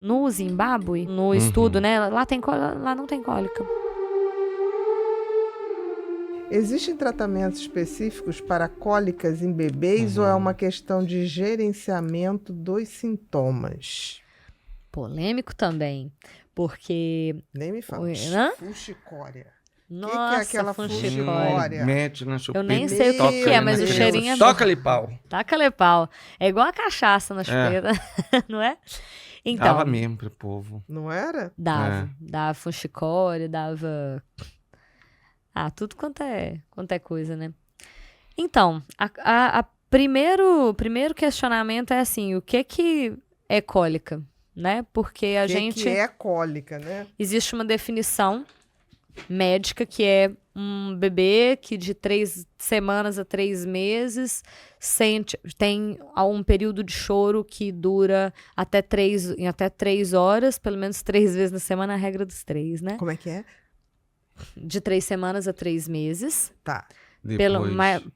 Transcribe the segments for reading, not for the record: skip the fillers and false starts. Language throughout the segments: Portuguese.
No Zimbábue, no estudo, né? Lá não tem cólica. Existem tratamentos específicos para cólicas em bebês ou é uma questão de gerenciamento dos sintomas? Polêmico também, porque... Nem me fala. Hã? Fuxicória. Nossa, que é aquela fuxicória. Mete na chupeta. Eu nem sei o que é, mas o cheirinho é bom. Toca-lhe pau. Taca-lhe pau. É igual a cachaça na chupeta, não é? Então, Dava mesmo pro povo. Não era? dava fuxicória, dava... tudo quanto é coisa, né? Então, primeiro questionamento é assim, o que é cólica, né? Porque a gente... que é cólica, né? Existe uma definição médica que é um bebê que de 3 semanas a 3 meses tem um período de choro que dura até 3 horas, pelo menos 3 vezes na semana, a regra dos 3, né? Como é que é? De 3 semanas a 3 meses. Tá.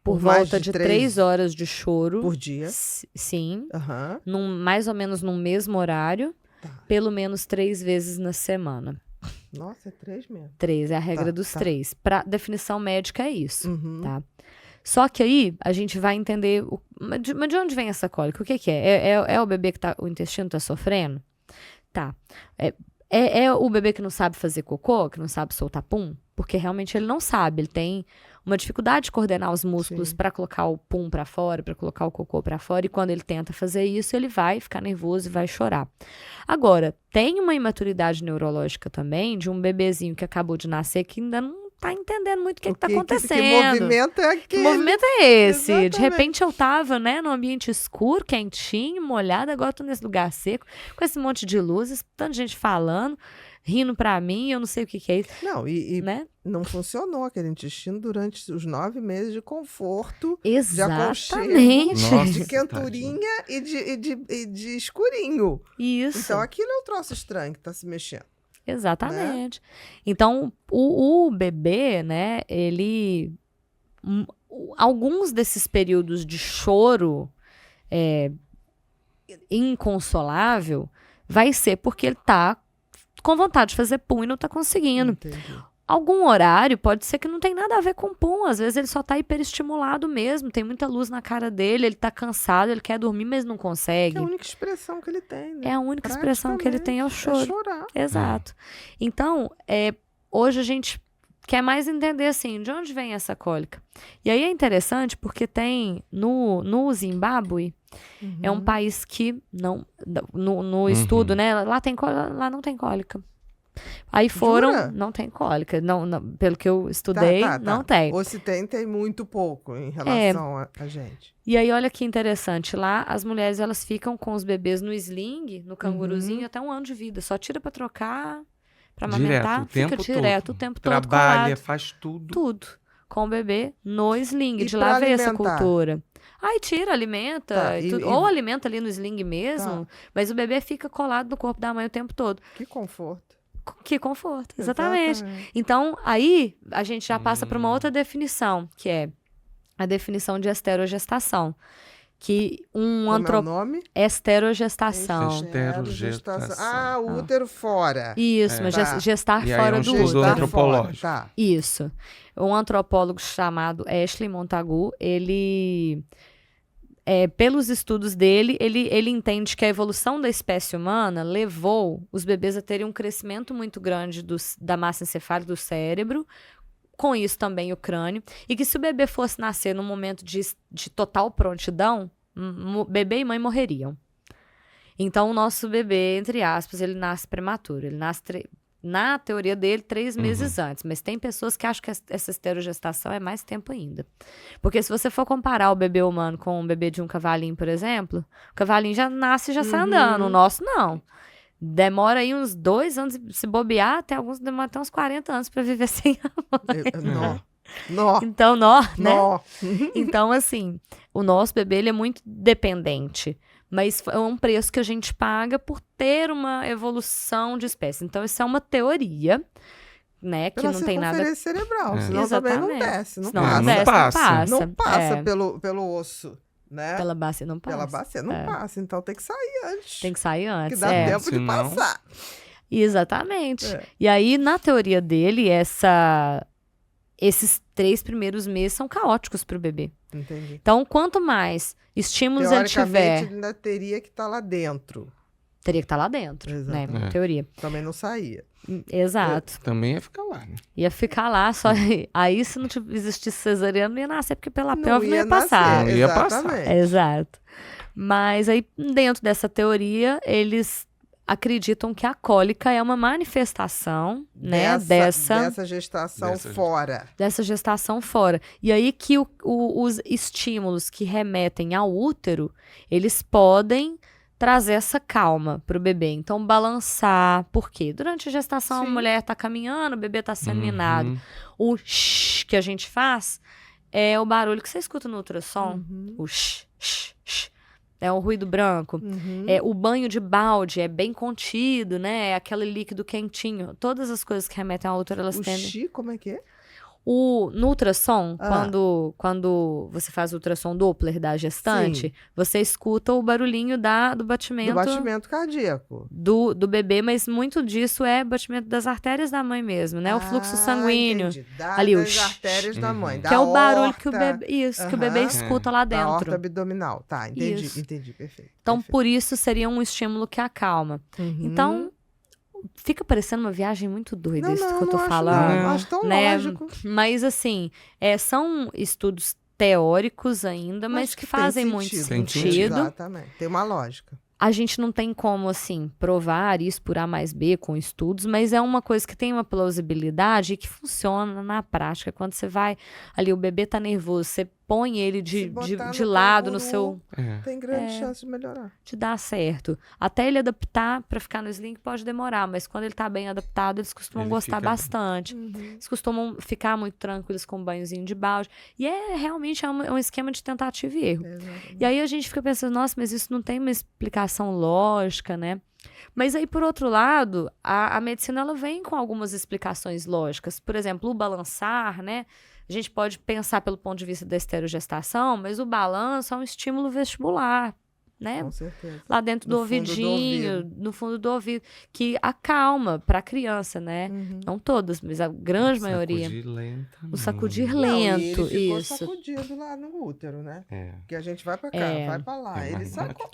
Por volta de 3 horas de choro. Por dia. Sim. Mais ou menos no mesmo horário. Tá. Pelo menos 3 vezes na semana. Nossa, é 3 mesmo. 3, é a regra dos 3. Pra definição médica é isso, tá? Só que aí a gente vai entender mas de onde vem essa cólica? O que é? É o bebê que o intestino tá sofrendo? Tá. É o bebê que não sabe fazer cocô, que não sabe soltar pum? Porque realmente ele não sabe, ele tem uma dificuldade de coordenar os músculos para colocar o pum para fora, para colocar o cocô para fora, e quando ele tenta fazer isso, ele vai ficar nervoso e vai chorar. Agora, tem uma imaturidade neurológica também de um bebezinho que acabou de nascer que ainda não tá entendendo muito o que tá acontecendo. Que movimento é aquele? Que movimento é esse? Exatamente. De repente eu tava, né, num ambiente escuro, quentinho, molhado, agora eu tô nesse lugar seco, com esse monte de luzes, tanta gente falando, rindo pra mim, eu não sei o que é isso. Não, e né? Não funcionou aquele intestino durante os 9 meses de conforto, exatamente, de aconchego, de quenturinha e de escurinho. Isso. Então aquilo é um troço estranho que tá se mexendo. Exatamente. Né? Então, o bebê, né, ele... alguns desses períodos de choro inconsolável vai ser porque ele tá com vontade de fazer pum e não tá conseguindo. Entendi. Algum horário pode ser que não tem nada a ver com pum, às vezes ele só tá hiperestimulado mesmo, tem muita luz na cara dele, ele tá cansado, ele quer dormir, mas não consegue. É a única expressão que ele tem, né? É a única expressão que ele tem é o choro. É chorar. Exato. Então, hoje a gente quer mais entender, assim, de onde vem essa cólica. E aí é interessante porque tem no Zimbábue, é um país que não, no estudo, né, lá não tem cólica. Aí foram, Jura? não tem cólica, não, pelo que eu estudei, não tem. Ou se tem muito pouco em relação a gente. E aí, olha que interessante, lá as mulheres, elas ficam com os bebês no sling, no canguruzinho, até 1 ano de vida, só tira pra trocar, pra amamentar, fica direto o tempo todo trabalha, colado. faz tudo. Tudo, com o bebê no sling, E de lá veio essa alimentar? cultura. Aí tira, alimenta, ou alimenta ali no sling mesmo, mas o bebê fica colado no corpo da mãe o tempo todo. Que conforto. Que conforto, exatamente. Então, aí a gente já passa para uma outra definição, que é a definição de esterogestação. Que Como é o nome? Esterogestação. Ah, o útero fora. Isso, mas gestar E aí fora é um do estudo útero. antropológico. Tá. Isso. Um antropólogo chamado Ashley Montagu, ele... pelos estudos dele, ele entende que a evolução da espécie humana levou os bebês a terem um crescimento muito grande da massa encefálica do cérebro, com isso também o crânio, e que se o bebê fosse nascer num momento de total prontidão, bebê e mãe morreriam. Então, o nosso bebê, entre aspas, ele nasce prematuro, ele nasce... Na teoria dele, 3 meses antes. Mas tem pessoas que acham que essa esterogestação é mais tempo ainda. Porque se você for comparar o bebê humano com o bebê de um cavalinho, por exemplo, o cavalinho já nasce e já sai andando. O nosso, não. Demora aí uns 2 anos, se bobear, alguns demoram até uns 40 anos para viver sem a mãe. Então, né? Então, assim, o nosso bebê, ele é muito dependente. Mas é um preço que a gente paga por ter uma evolução de espécie. Então, isso é uma teoria, né? Que não tem nada... Pela cerebral, senão também não desce. Não passa. Não passa pelo osso, né? Pela bacia não passa. Pela bacia não passa, então tem que sair antes. Tem que sair antes, que dá tempo de passar. Exatamente. E aí, na teoria dele, esses 3 primeiros meses são caóticos para o bebê. Entendi. Então, quanto mais estímulos ele tiver... Teoricamente, ele ainda teria que estar lá dentro. Teria que estar lá dentro, né? Na teoria. Também não saía. Exato. Também ia ficar lá, né? Ia ficar lá, só... Aí, se não existisse cesariano, não ia nascer, porque pela pelve não ia passar. Não ia passar. Exato. Mas aí, dentro dessa teoria, eles acreditam que a cólica é uma manifestação, né, dessa gestação fora. Dessa gestação fora. E aí que os estímulos que remetem ao útero, eles podem trazer essa calma pro bebê. Então, balançar. Por quê? Durante a gestação, a mulher tá caminhando, o bebê tá sendo minado. O shh que a gente faz é o barulho que você escuta no ultrassom. O shh, shh, shh. É um ruído branco. O banho de balde é bem contido, né? É aquele líquido quentinho. Todas as coisas que remetem ao útero, elas tendem... O xixi, como é que é? No ultrassom, quando você faz o ultrassom Doppler da gestante, você escuta o barulhinho do batimento... Do batimento cardíaco. Do bebê, mas muito disso é batimento das artérias da mãe mesmo, né? O fluxo sanguíneo. Entendi. Ali, das artérias da mãe. Que é o barulho que o bebê... Isso, que o bebê escuta lá dentro. Da horta abdominal. Tá, entendi, perfeito. Então, por isso, seria um estímulo que acalma. Então... Fica parecendo uma viagem muito doida isso que eu tô falando. Não, acho tão né? lógico. Mas, assim, são estudos teóricos ainda, mas que fazem muito sentido. Exatamente, tem uma lógica. A gente não tem como, assim, provar isso por A mais B com estudos, mas é uma coisa que tem uma plausibilidade e que funciona na prática. Quando você vai ali, o bebê tá nervoso, você põe ele de lado no seu... Tem grande chance de melhorar. De dar certo. Até ele adaptar para ficar no sling pode demorar, mas quando ele tá bem adaptado, eles costumam gostar bastante. Eles costumam ficar muito tranquilos com um banhozinho de balde. E realmente um esquema de tentativa e erro. Exatamente. E aí a gente fica pensando, nossa, mas isso não tem uma explicação lógica, né? Mas aí, por outro lado, a medicina ela vem com algumas explicações lógicas. Por exemplo, o balançar, né? A gente pode pensar pelo ponto de vista da esterogestação, mas o balanço é um estímulo vestibular, né? Com certeza. Lá dentro do ouvidinho, no fundo do ouvido, que acalma para a criança, né? Não todas, mas a grande maioria. O sacudir lento, ele ficou isso. sacudido lá no útero, né? Porque a gente vai para cá, vai para lá, ele sacou.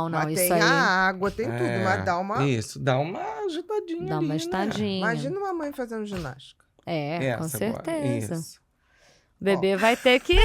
Mas isso tem a água, tem tudo, mas dá uma... Isso, dá uma agitadinha Dá uma agitadinha. Né? Imagina uma mãe fazendo ginástica. Com certeza. Isso. O bebê vai ter que...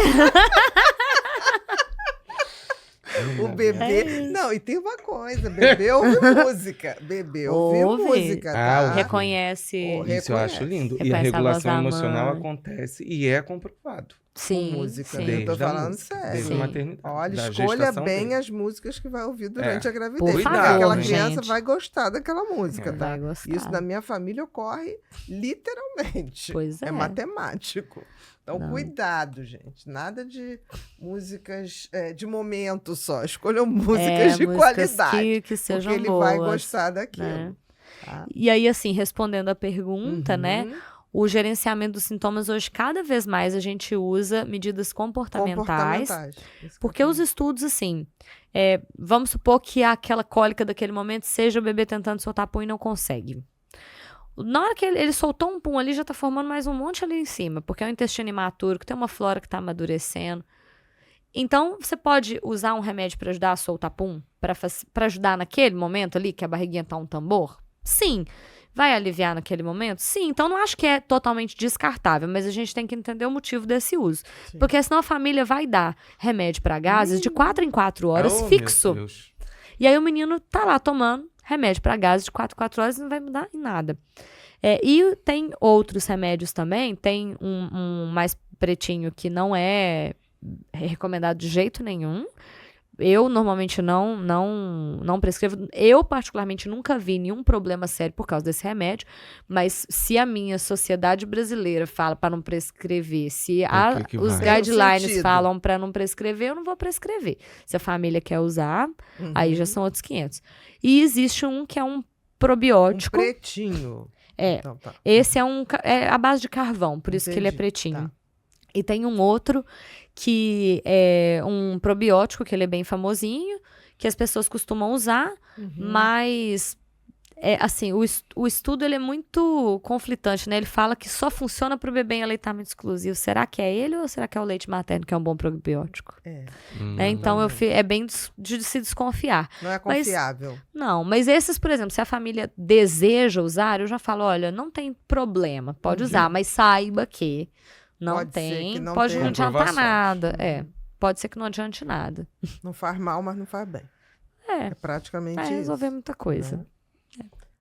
O bebê... Não, e tem uma coisa. Bebê ouve música. Bebê ouve música, tá? Reconhece. Isso eu acho lindo. E a regulação emocional acontece e é comprovado. Sim, com música. sim. Eu tô falando sério. Desde a maternidade. Olha, escolha bem as músicas que vai ouvir durante a gravidez. Por Porque favor, aquela gente. criança vai gostar daquela música, tá? Vai gostar. Isso na minha família ocorre literalmente. Pois é. É matemático. Então, cuidado, gente. Nada de músicas de momento só. Escolham músicas de qualidade. Que sejam porque ele boas, vai gostar daquilo. né? Tá? E aí, assim, respondendo a pergunta, né? O gerenciamento dos sintomas, hoje, cada vez mais a gente usa medidas comportamentais. Porque os estudos, assim, vamos supor que aquela cólica daquele momento seja o bebê tentando soltar pum e não consegue. Na hora que ele soltou um pum ali, já tá formando mais um monte ali em cima, porque é um intestino imaturo, que tem uma flora que tá amadurecendo. Então, você pode usar um remédio para ajudar a soltar pum, para ajudar naquele momento ali, que a barriguinha tá um tambor? Sim. Vai aliviar naquele momento? Sim. Então, não acho que é totalmente descartável, mas a gente tem que entender o motivo desse uso. Sim. Porque senão a família vai dar remédio para gases de 4 em 4 horas, fixo. E aí o menino tá lá tomando remédio para gases de 4 em 4 horas e não vai mudar em nada. E tem outros remédios também. Tem um mais pretinho que não é recomendado de jeito nenhum. Eu, normalmente, não prescrevo. Eu, particularmente, nunca vi nenhum problema sério por causa desse remédio. Mas se a minha sociedade brasileira fala para não prescrever, se os guidelines falam para não prescrever, eu não vou prescrever. Se a família quer usar, aí já são outros 500. E existe um que é um probiótico. Um pretinho. Então, tá. Esse é a base de carvão, por isso que ele é pretinho. Tá. E tem um outro que é um probiótico, que ele é bem famosinho, que as pessoas costumam usar, mas... assim, o estudo ele é muito conflitante, né? Ele fala que só funciona para o bebê em aleitamento exclusivo. Será que é ele ou será que é o leite materno que é um bom probiótico? Então, é bem de se desconfiar. Não é confiável. Mas esses, por exemplo, se a família deseja usar, eu já falo, olha, não tem problema, pode usar, mas saiba que não Pode tem, ser que não pode tenha não adiantar comprovações. nada. Pode ser que não adiante nada. Não faz mal, mas não faz bem. É praticamente Vai isso. resolver muita coisa. Né?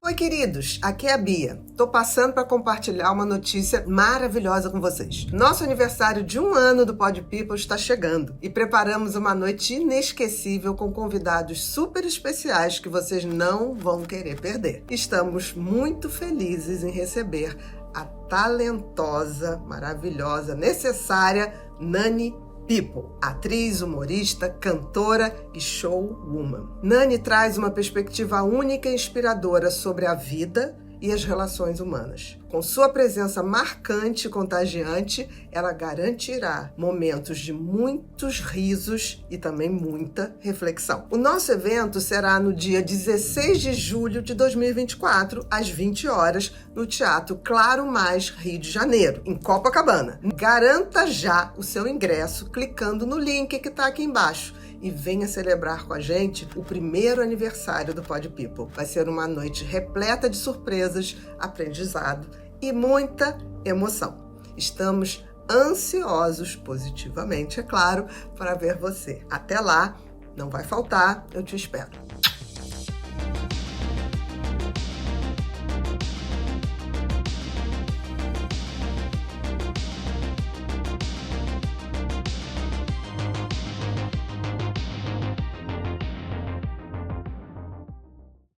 Oi, queridos, aqui é a Bia. Tô passando para compartilhar uma notícia maravilhosa com vocês. Nosso aniversário de 1 ano do Pod People está chegando e preparamos uma noite inesquecível com convidados super especiais que vocês não vão querer perder. Estamos muito felizes em receber a talentosa, maravilhosa, necessária Nani People, atriz, humorista, cantora e showwoman. Nani traz uma perspectiva única e inspiradora sobre a vida e as relações humanas. Com sua presença marcante e contagiante, ela garantirá momentos de muitos risos e também muita reflexão. O nosso evento será no dia 16 de julho de 2024, às 20 horas, no Teatro Claro Mais, Rio de Janeiro, em Copacabana. Garanta já o seu ingresso clicando no link que está aqui embaixo. E venha celebrar com a gente o primeiro aniversário do Pod People. Vai ser uma noite repleta de surpresas, aprendizado e muita emoção. Estamos ansiosos, positivamente, é claro, para ver você. Até lá, não vai faltar, eu te espero.